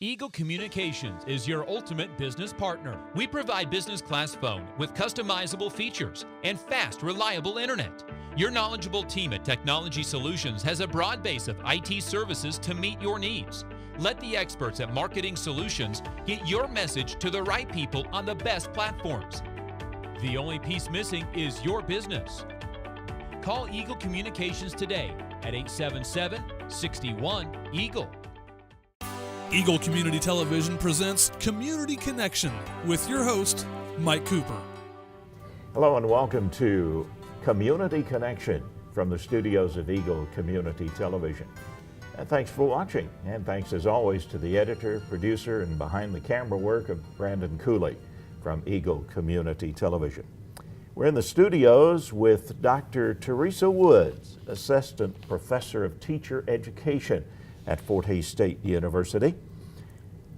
Eagle Communications is your ultimate business partner. We provide business class phone with customizable features and fast, reliable internet. Your knowledgeable team at Technology Solutions has a broad base of IT services to meet your needs. Let the experts at Marketing Solutions get your message to the right people on the best platforms. The only piece missing is your business. Call Eagle Communications today at 877-61-EAGLE. Eagle Community Television presents Community Connection with your host, Mike Cooper. Hello and welcome to Community Connection from the studios of Eagle Community Television. And thanks for watching, and thanks as always to the editor, producer, and behind the camera work of Brandon Cooley from Eagle Community Television. We're in the studios with Dr. Teresa Woods, Assistant Professor of Teacher Education at Fort Hays State University.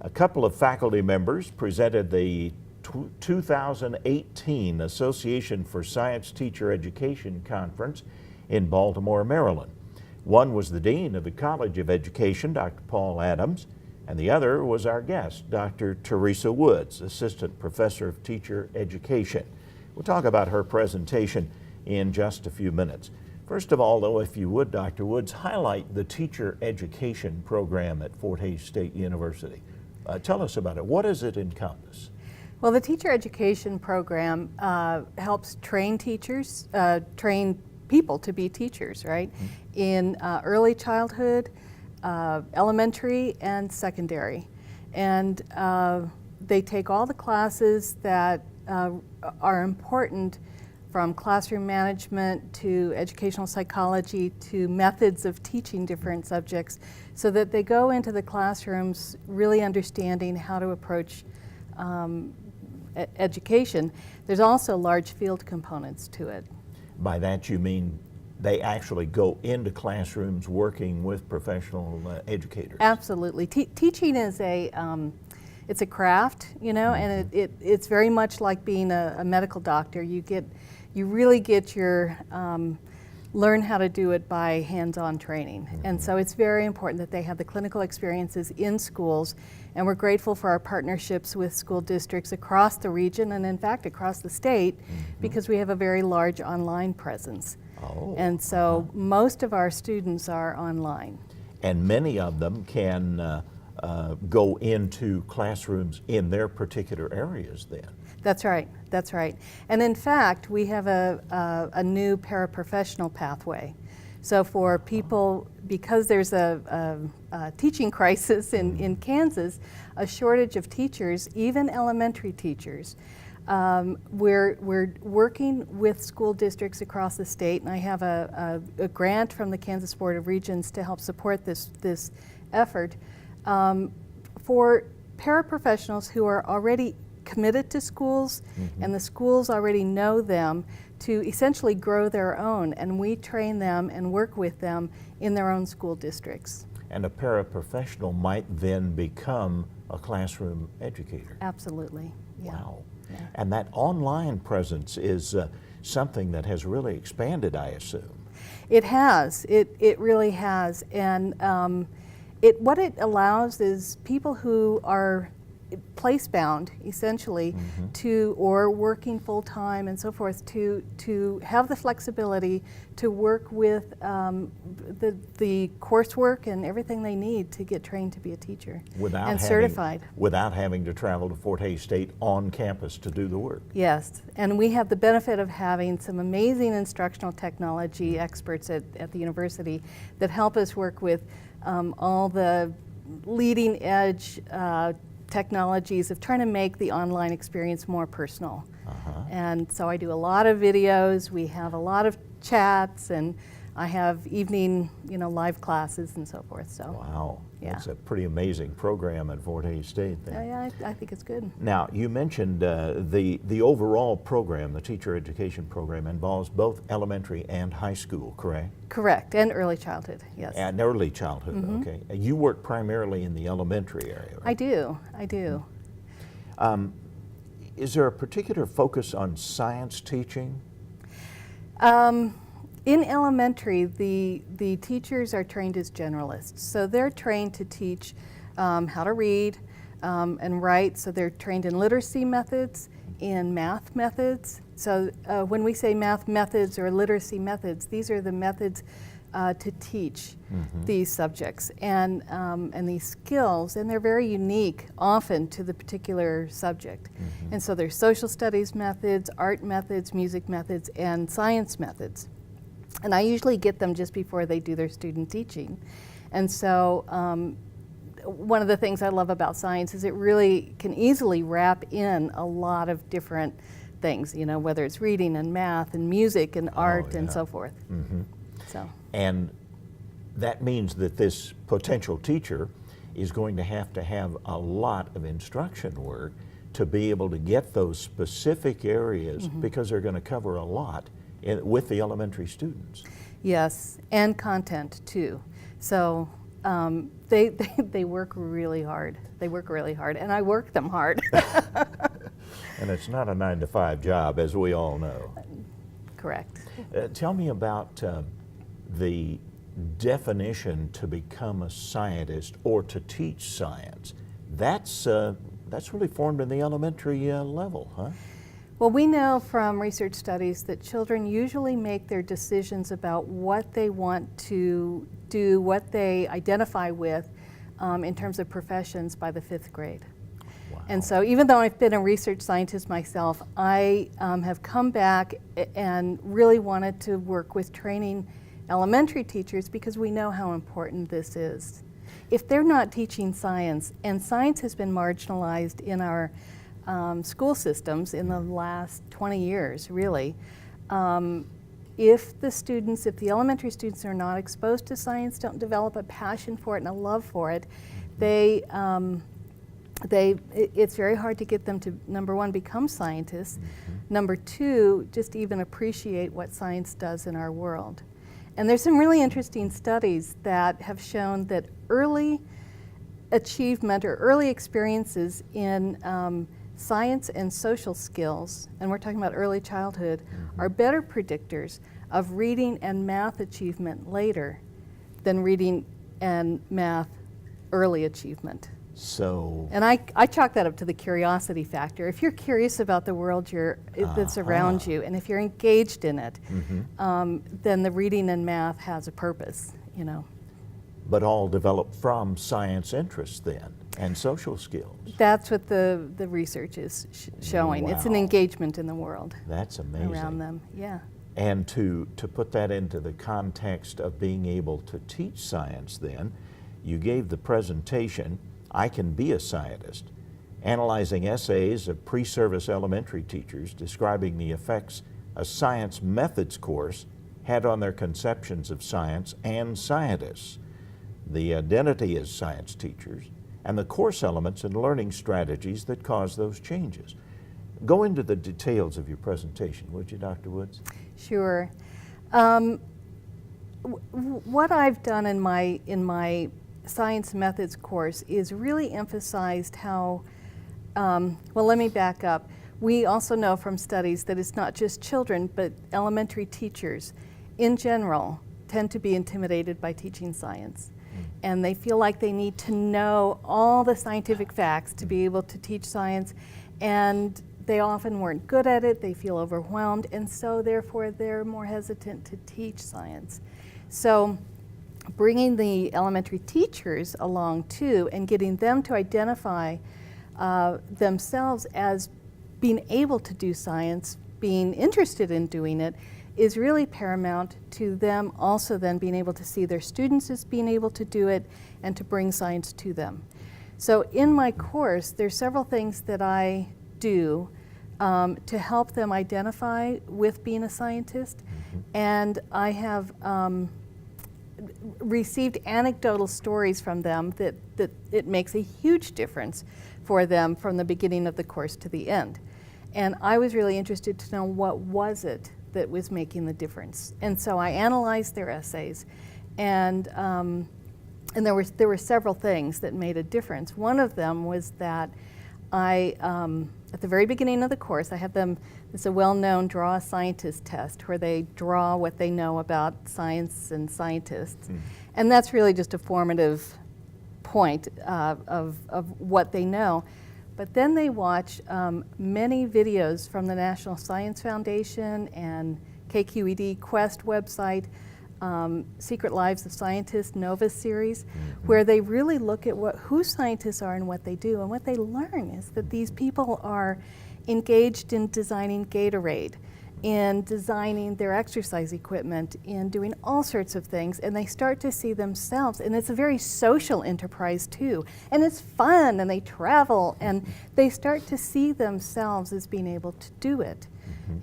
A couple of faculty members presented the 2018 Association for Science Teacher Education Conference in Baltimore, Maryland. One was the Dean of the College of Education, Dr. Paul Adams, and the other was our guest, Dr. Teresa Woods, Assistant Professor of Teacher Education. We'll talk about her presentation in just a few minutes. First of all, though, if you would, Dr. Woods, highlight the teacher education program at Fort Hays State University. Tell us about it. What does it encompass? Well, the teacher education program helps train teachers, train people to be teachers, right? Mm-hmm. In early childhood, elementary, and secondary. And they take all the classes that are important, from classroom management to educational psychology to methods of teaching different subjects, so that they go into the classrooms really understanding how to approach education. There's also large field components to it. By that you mean they actually go into classrooms working with professional educators? Absolutely. Teaching is it's a craft, you know, mm-hmm. and it's very much like being a medical doctor. You really get your learn how to do it by hands-on training. Mm-hmm. And so it's very important that they have the clinical experiences in schools, and we're grateful for our partnerships with school districts across the region and in fact across the state, mm-hmm. because we have a very large online presence. Oh. And so most of our students are online. And many of them can go into classrooms in their particular areas then. That's right, that's right. And in fact, we have a new paraprofessional pathway. So for people, because there's a teaching crisis in Kansas, a shortage of teachers, even elementary teachers, we're working with school districts across the state, and I have a grant from the Kansas Board of Regents to help support this effort for paraprofessionals who are already committed to schools, mm-hmm. and the schools already know them, to essentially grow their own, and we train them and work with them in their own school districts. And a paraprofessional might then become a classroom educator. Absolutely. Yeah. Wow. Yeah. And that online presence is something that has really expanded, I assume. It has. It really has. And what it allows is people who are place-bound, essentially, mm-hmm. to, or working full-time and so forth, to have the flexibility to work with the coursework and everything they need to get trained to be a teacher and certified. Without having to travel to Fort Hays State on campus to do the work. Yes, and we have the benefit of having some amazing instructional technology experts at the university that help us work with all the leading edge technologies of trying to make the online experience more personal. Uh-huh. And so I do a lot of videos, we have a lot of chats, and I have evening, live classes and so forth. So wow, yeah. It's a pretty amazing program at Fort Hays State then. Yeah, I think it's good. Now, you mentioned the overall program, the teacher education program, involves both elementary and high school, correct? Correct, and early childhood, yes. And early childhood, mm-hmm. okay. You work primarily in the elementary area, right? I do. Is there a particular focus on science teaching? In elementary, the teachers are trained as generalists, so they're trained to teach how to read and write. So they're trained in literacy methods, in math methods. So when we say math methods or literacy methods, these are the methods to teach these subjects and these skills, and they're very unique often to the particular subject. And so there's social studies methods, art methods, music methods, and science methods. And I usually get them just before they do their student teaching. And so one of the things I love about science is it really can easily wrap in a lot of different things, you know, whether it's reading and math and music and art and so forth. So. And that means that this potential teacher is going to have a lot of instruction work to be able to get those specific areas because they're going to cover a lot with the elementary students. Yes, and content too. So they work really hard. They work really hard, and I work them hard. And it's not a 9-to-5 job, as we all know. Correct. Tell me about the definition to become a scientist or to teach science. That's really formed in the elementary level, huh? Well, we know from research studies that children usually make their decisions about what they want to do, what they identify with in terms of professions by the 5th grade. Wow. And so even though I've been a research scientist myself, I have come back and really wanted to work with training elementary teachers because we know how important this is. If they're not teaching science, and science has been marginalized in our school systems in the last 20 years, really, if the elementary students are not exposed to science, don't develop a passion for it and a love for it, it's very hard to get them to, number one, become scientists, number two, just even appreciate what science does in our world. And there's some really interesting studies that have shown that early achievement or early experiences in science and social skills, and we're talking about early childhood, are better predictors of reading and math achievement later than reading and math early achievement. So, and I chalk that up to the curiosity factor. If you're curious about the world that's around you, and if you're engaged in it, then the reading and math has a purpose, you know. But all developed from science interests then, and social skills. That's what the research is showing. Wow. It's an engagement in the world. That's amazing. Around them, yeah. And to put that into the context of being able to teach science then, you gave the presentation, I Can Be a Scientist, analyzing essays of pre-service elementary teachers describing the effects a science methods course had on their conceptions of science and scientists, the identity as science teachers, and the course elements and learning strategies that cause those changes. Go into the details of your presentation, would you, Dr. Woods? Sure. What I've done in my science methods course is really emphasized how, well, let me back up. We also know from studies that it's not just children, but elementary teachers in general tend to be intimidated by teaching science. And they feel like they need to know all the scientific facts to be able to teach science, and they often weren't good at it, they feel overwhelmed, and so therefore they're more hesitant to teach science. So bringing the elementary teachers along too and getting them to identify themselves as being able to do science, being interested in doing it, is really paramount to them also then being able to see their students as being able to do it and to bring science to them. So in my course, there's several things that I do to help them identify with being a scientist, and I have received anecdotal stories from them that it makes a huge difference for them from the beginning of the course to the end. And I was really interested to know what was it that was making the difference. And so I analyzed their essays, and there were several things that made a difference. One of them was that I, at the very beginning of the course, I have them, it's a well-known Draw a Scientist test where they draw what they know about science and scientists. And that's really just a formative point of what they know. But then they watch many videos from the National Science Foundation and KQED Quest website, Secret Lives of Scientists, NOVA series, where they really look at who scientists are and what they do. And what they learn is that these people are engaged in designing Gatorade, in designing their exercise equipment, in doing all sorts of things, and they start to see themselves, and it's a very social enterprise too, and it's fun, and they travel, and they start to see themselves as being able to do it.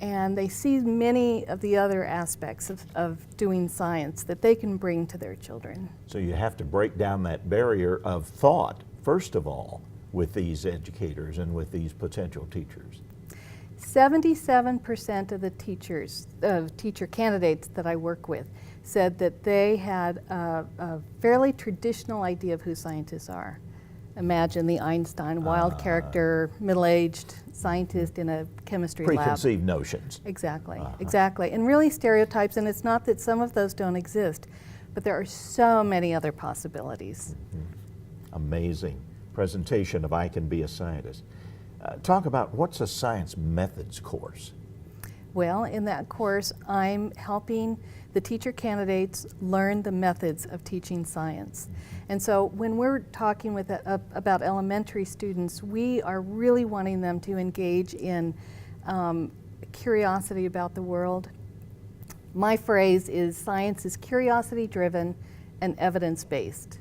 And they see many of the other aspects of doing science that they can bring to their children. So you have to break down that barrier of thought, first of all, with these educators and with these potential teachers. 77% of the teacher candidates that I work with said that they had a fairly traditional idea of who scientists are. Imagine the Einstein, wild character, middle-aged scientist in a chemistry lab. Preconceived notions. Exactly, exactly. And really stereotypes, and it's not that some of those don't exist, but there are so many other possibilities. Amazing presentation of I Can Be a Scientist. Talk about what's a science methods course? Well, in that course, I'm helping the teacher candidates learn the methods of teaching science. And so when we're talking with about elementary students, we are really wanting them to engage in curiosity about the world. My phrase is science is curiosity-driven and evidence-based.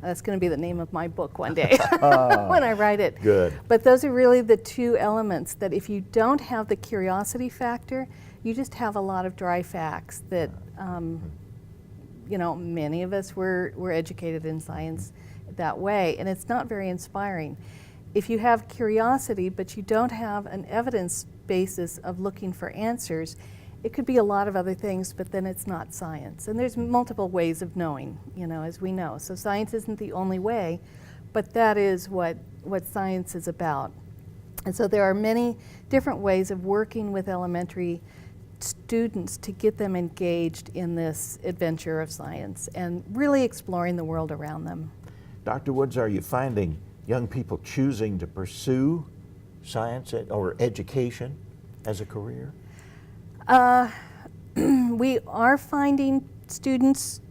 That's going to be the name of my book one day when I write it. Good. But those are really the two elements that if you don't have the curiosity factor, you just have a lot of dry facts that, you know, many of us were educated in science that way, and it's not very inspiring. If you have curiosity, but you don't have an evidence basis of looking for answers, it could be a lot of other things, but then it's not science. And there's multiple ways of knowing, you know, as we know. So science isn't the only way, but that is what science is about. And so there are many different ways of working with elementary students to get them engaged in this adventure of science and really exploring the world around them. Dr. Woods, are you finding young people choosing to pursue science or education as a career? We are finding students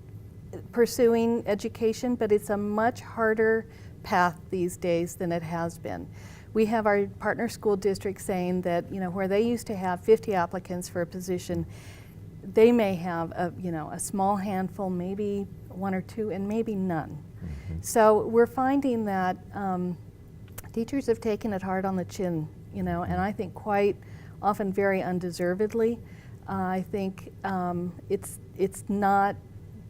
pursuing education, but it's a much harder path these days than it has been. We have our partner school district saying that, you know, where they used to have 50 applicants for a position, they may have a small handful, maybe one or two, and maybe none. So we're finding that teachers have taken it hard on the chin, you know, and I think quite often very undeservedly. I think it's not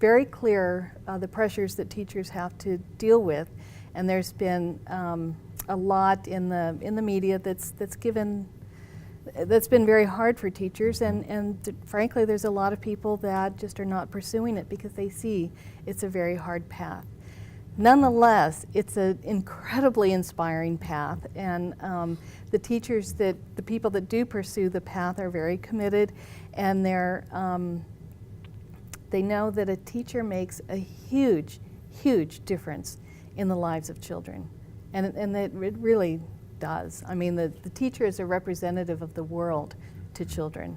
very clear the pressures that teachers have to deal with, and there's been a lot in the media that's been very hard for teachers, and frankly there's a lot of people that just are not pursuing it because they see it's a very hard path. Nonetheless, it's an incredibly inspiring path, and the people that do pursue the path are very committed, and they know that a teacher makes a huge, huge difference in the lives of children, and it really does. I mean, the teacher is a representative of the world to children.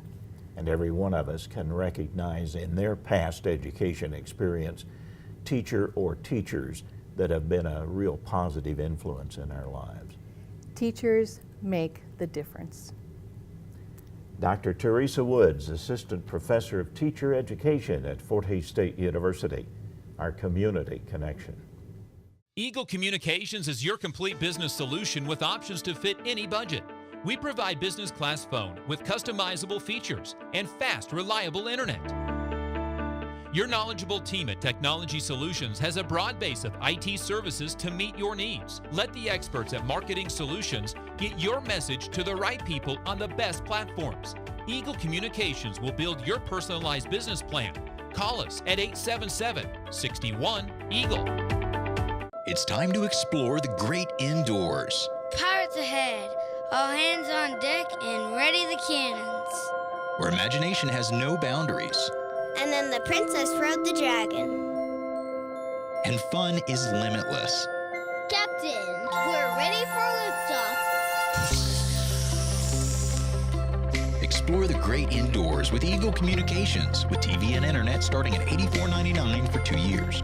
And every one of us can recognize in their past education experience teacher or teachers that have been a real positive influence in our lives. Teachers make the difference. Dr. Teresa Woods, Assistant Professor of Teacher Education at Fort Hays State University, our community connection. Eagle Communications is your complete business solution with options to fit any budget. We provide business class phone with customizable features and fast, reliable internet. Your knowledgeable team at Technology Solutions has a broad base of IT services to meet your needs. Let the experts at Marketing Solutions get your message to the right people on the best platforms. Eagle Communications will build your personalized business plan. Call us at 877-61-EAGLE. It's time to explore the great indoors. Pirates ahead, all hands on deck and ready the cannons. Where imagination has no boundaries. And then the princess rode the dragon. and fun is limitless. Captain, we're ready for liftoff. Explore the great indoors with Eagle Communications, with TV and internet starting at $84.99 for 2 years.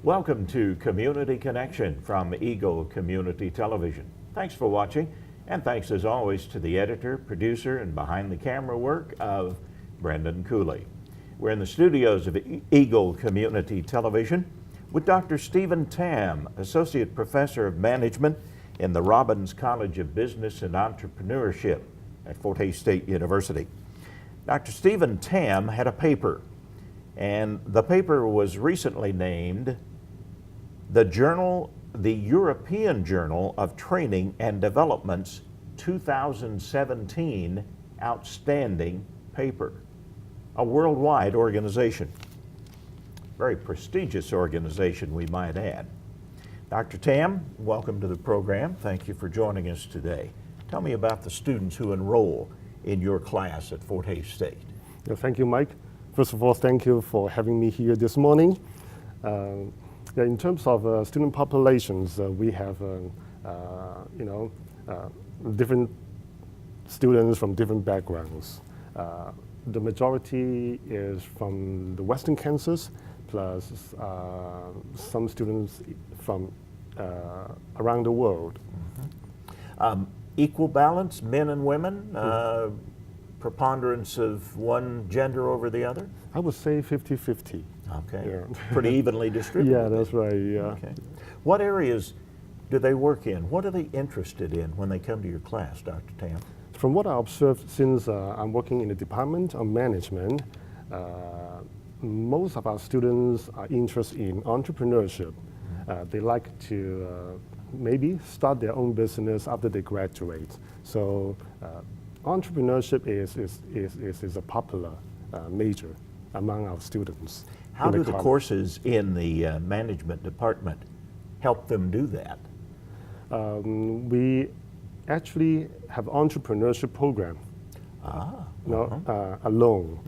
Welcome to Community Connection from Eagle Community Television. Thanks for watching, and thanks as always to the editor, producer, and behind the camera work of Brendan Cooley. We're in the studios of Eagle Community Television with Dr. Stephen Tam, Associate Professor of Management in the Robbins College of Business and Entrepreneurship at Fort Hays State University. Dr. Stephen Tam had a paper, and the paper was recently named the European Journal of Training and Development's 2017 Outstanding Paper, a worldwide organization. Very prestigious organization, we might add. Dr. Tam, welcome to the program. Thank you for joining us today. Tell me about the students who enroll in your class at Fort Hays State. Yeah, thank you, Mike. First of all, thank you for having me here this morning. In terms of student populations, we have different students from different backgrounds. The majority is from the Western Kansas, plus some students from around the world. Equal balance, men and women, preponderance of one gender over the other? I would say 50-50. Okay, Yeah. pretty evenly distributed. Yeah, that's right, yeah. Okay. What areas do they work in? What are they interested in when they come to your class, Dr. Tam? From what I observed, since I'm working in the Department of Management, most of our students are interested in entrepreneurship. They like to maybe start their own business after they graduate. So entrepreneurship is a popular major among our students. How do the courses in the management department help them do that? We actually have entrepreneurship program. Alone,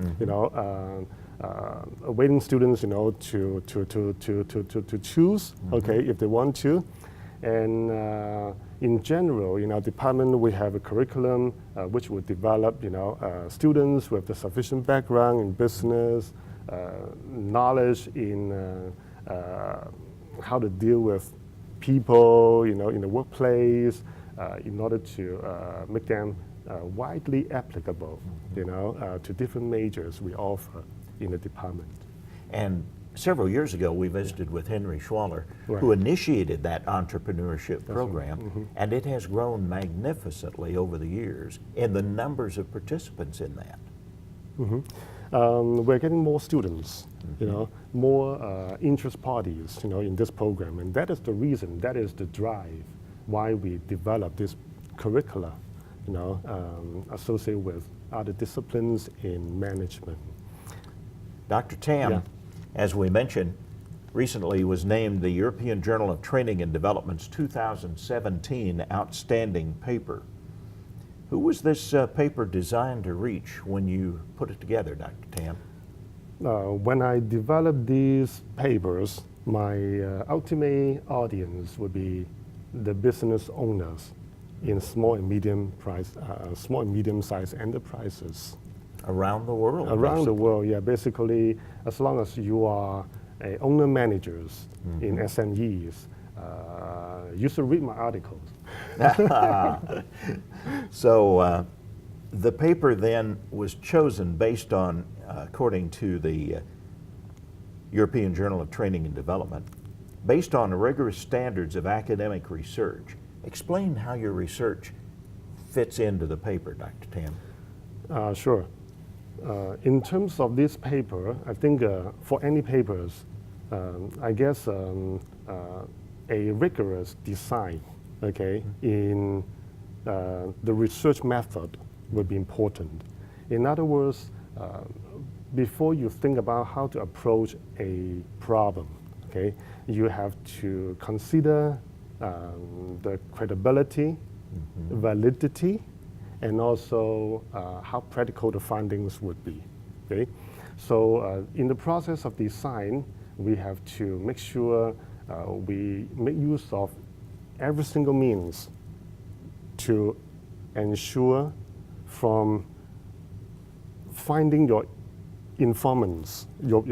awaiting students, to choose, okay, if they want to. And in general, in our department, we have a curriculum which will develop, students with the sufficient background in business, knowledge in how to deal with people, in the workplace, in order to make them widely applicable, to different majors we offer in the department. And several years ago, we visited with Henry Schwaller, Right. who initiated that entrepreneurship program, right. and it has grown magnificently over the years in the numbers of participants in that. We're getting more students, more interest parties, in this program, and that is the reason, that is the drive why we develop this curricula, associated with other disciplines in management. Dr. Tam, Yeah. as we mentioned, recently was named the European Journal of Training and Development's 2017 Outstanding Paper. Who was this paper designed to reach when you put it together, Dr. Tam? When I developed these papers, my ultimate audience would be the business owners in small and medium-sized enterprises. Around the world? Around the world, yeah. Basically, as long as you are owner-managers in SMEs, you should read my articles. So the paper then was chosen based on, according to the European Journal of Training and Development, based on rigorous standards of academic research. Explain how your research fits into the paper, Dr. Tam. Sure. In terms of this paper, I think for any papers, I guess a rigorous design, okay, in the research method would be important. In other words, before you think about how to approach a problem, okay, you have to consider the credibility, validity, and also how practical the findings would be. Okay, So in the process of design, we have to make sure we make use of every single means to ensure from finding your informants, your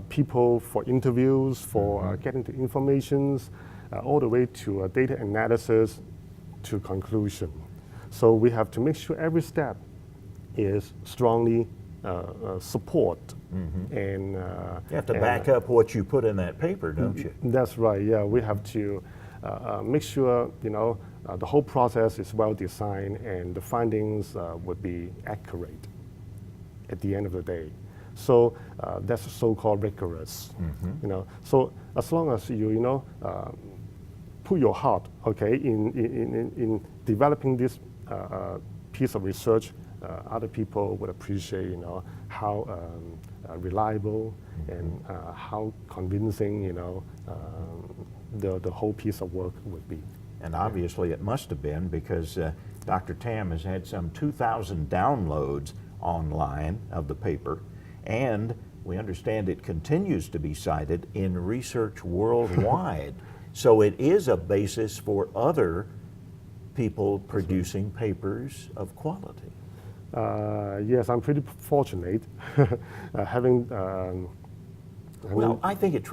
people for interviews, for getting the informations, all the way to data analysis to conclusion. So we have to make sure every step is strongly support. And You have to back up what you put in that paper, don't you? that's right. Yeah, we have to make sure the whole process is well designed and the findings would be accurate at the end of the day. So that's so-called rigorous. So as long as you put your heart, okay, in developing this piece of research, other people would appreciate how reliable and how convincing the whole piece of work would be. And obviously it must have been, because Dr. Tam has had some 2,000 downloads online of the paper, and we understand it continues to be cited in research worldwide. So it is a basis for other people producing papers of quality. Yes, I'm pretty fortunate having. Well, I think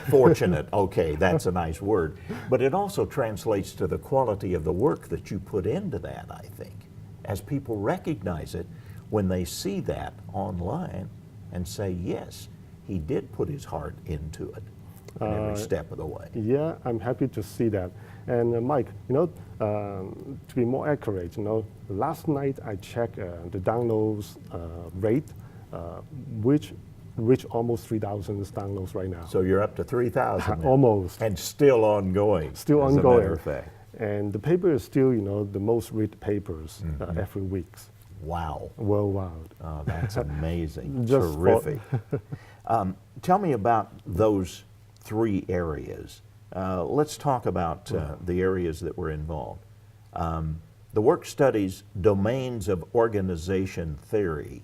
fortunate, okay, that's a nice word, but it also translates to the quality of the work that you put into that, I think, as people recognize it when they see that online and say, yes, he did put his heart into it every step of the way. Yeah, I'm happy to see that. And Mike, to be more accurate, last night I checked the downloads rate, which reached almost 3,000 downloads right now. So you're up to 3,000 almost. And still ongoing. Still as ongoing. A matter of fact. And the paper is still, the most read papers every week. Wow. Worldwide. Oh, that's amazing. Just terrific. Tell me about those 3 areas. Let's talk about the areas that were involved. The work studies domains of organization theory,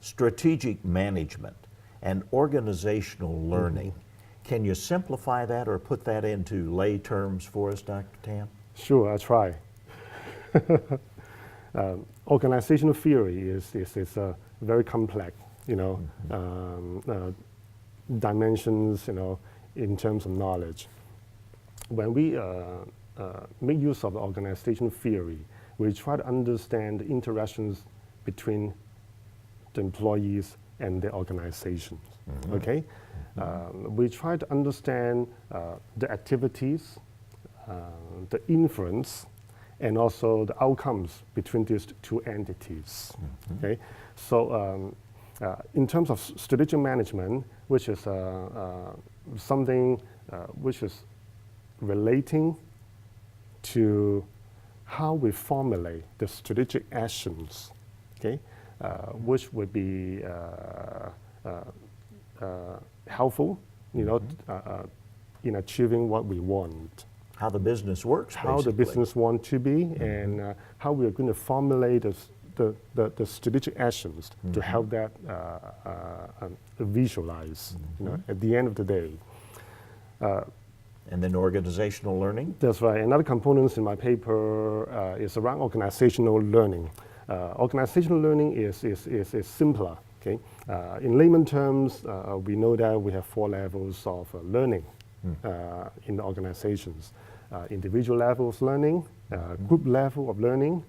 strategic management, and organizational learning. Can you simplify that or put that into lay terms for us, Dr. Tam? Sure, I'll try. Organizational theory is very complex, dimensions, in terms of knowledge. When we make use of the organizational theory, we try to understand the interactions between the employees and the organizations. Okay, we try to understand the activities, the influence, and also the outcomes between these 2 entities. Okay, so in terms of strategic management, which is something which is relating to how we formulate the strategic actions, okay, which would be helpful, in achieving what we want. How the business works, How the business wants to be, and how we are going to formulate the strategic actions to help that visualize, at the end of the day. And then organizational learning? That's right. Another component in my paper is around organizational learning. Organizational learning is simpler. Okay. In layman terms, we know that we have 4 levels of learning in the organizations. Individual level of learning, group level of learning,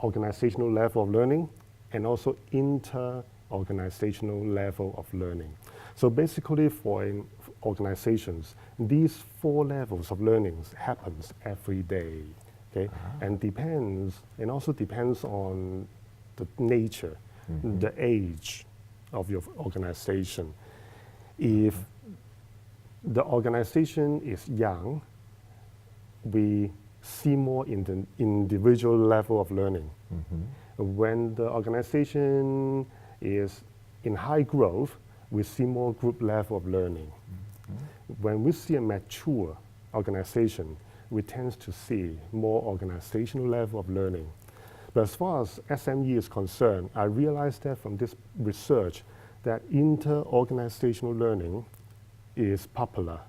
organizational level of learning, and also inter-organizational level of learning. So basically for organizations, these 4 levels of learning happens every day, okay? And also depends on the nature, the age of your organization. If the organization is young, we see more in the individual level of learning. When the organization is in high growth, we see more group level of learning. When we see a mature organization, we tend to see more organizational level of learning. But as far as SME is concerned, I realized that from this research that inter-organizational learning is popular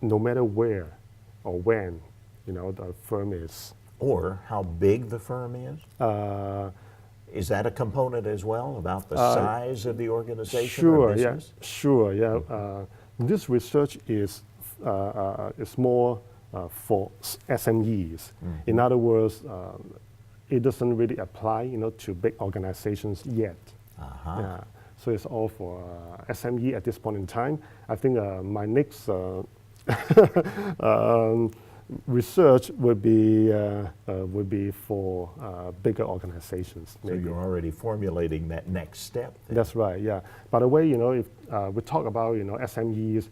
no matter where or when, the firm is. Or how big the firm is? Is that a component as well, about the size of the organization or business? This research is more for SMEs. In other words, it doesn't really apply, to big organizations yet. So it's all for SME at this point in time. I think my next research would be for bigger organizations. So you're already formulating that next step then. That's right. Yeah. By the way, if we talk about SMEs,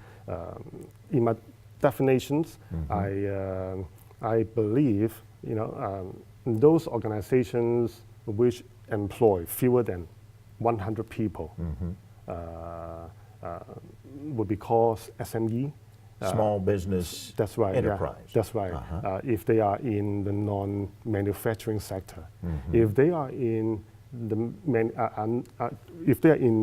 in my definitions, I believe those organizations which employ fewer than 100 people would be called SME. Small business that's right, enterprise. Yeah, that's right. If they are in the non-manufacturing sector, if they are in the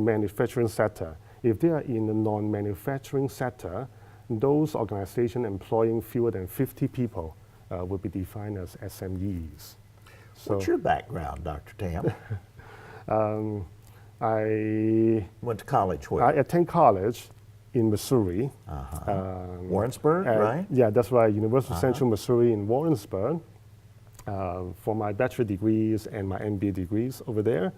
manufacturing sector, if they are in the non-manufacturing sector, those organizations employing fewer than 50 people would be defined as SMEs. So, what's your background, Dr. Tam? I went to college where? I attend college in Missouri. Warrensburg, right? Yeah, that's right. University of Central Missouri in Warrensburg for my bachelor degrees and my MBA degrees over there.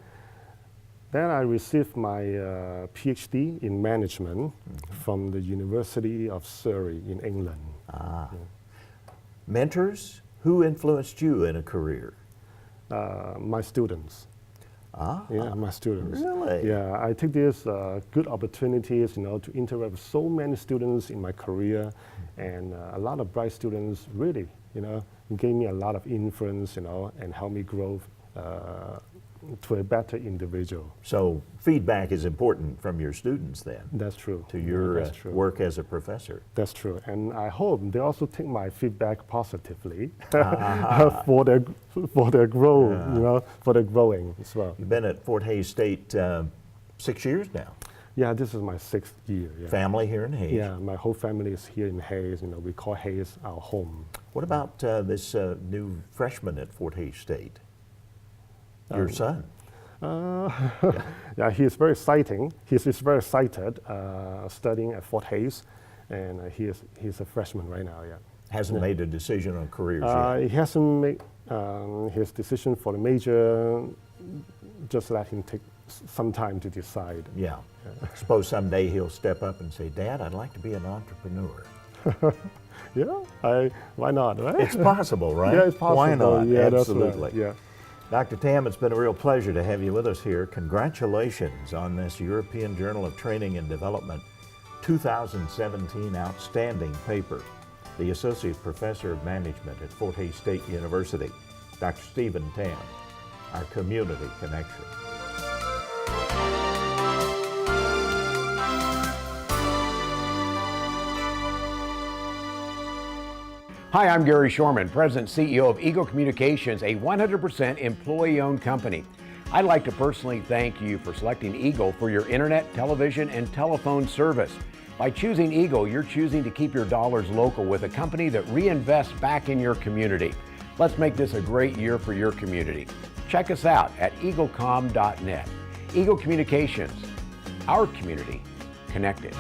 Then I received my Ph.D. in management from the University of Surrey in England. Mentors? Who influenced you in a career? My students. Yeah, my students. Really? Yeah, I take these good opportunities, to interact with so many students in my career, and a lot of bright students really, gave me a lot of influence, and helped me grow to a better individual. So feedback is important from your students then. That's true. To your That's true. work as a professor. That's true, and I hope they also take my feedback positively for their growth, for their growing as well. You've been at Fort Hays State 6 years now. Yeah, this is my 6th year. Yeah. Family here in Hays. Yeah, my whole family is here in Hays. We call Hays our home. What about this new freshman at Fort Hays State? Your son? Yeah, he's very exciting. He's very excited studying at Fort Hays, and he's a freshman right now. Yeah. Hasn't made a decision on careers yet. He hasn't made his decision for the major. Just let him take some time to decide. Yeah. Suppose someday he'll step up and say, "Dad, I'd like to be an entrepreneur." Yeah, why not, right? It's possible, right? Yeah, it's possible. Why not? Yeah, absolutely. That's right. Yeah. Dr. Tam, it's been a real pleasure to have you with us here. Congratulations on this European Journal of Training and Development 2017 outstanding paper. The Associate Professor of Management at Fort Hays State University, Dr. Stephen Tam, our Community Connection. Hi, I'm Gary Shorman, President and CEO of Eagle Communications, a 100% employee-owned company. I'd like to personally thank you for selecting Eagle for your internet, television, and telephone service. By choosing Eagle, you're choosing to keep your dollars local with a company that reinvests back in your community. Let's make this a great year for your community. Check us out at eaglecom.net. Eagle Communications, our community connected.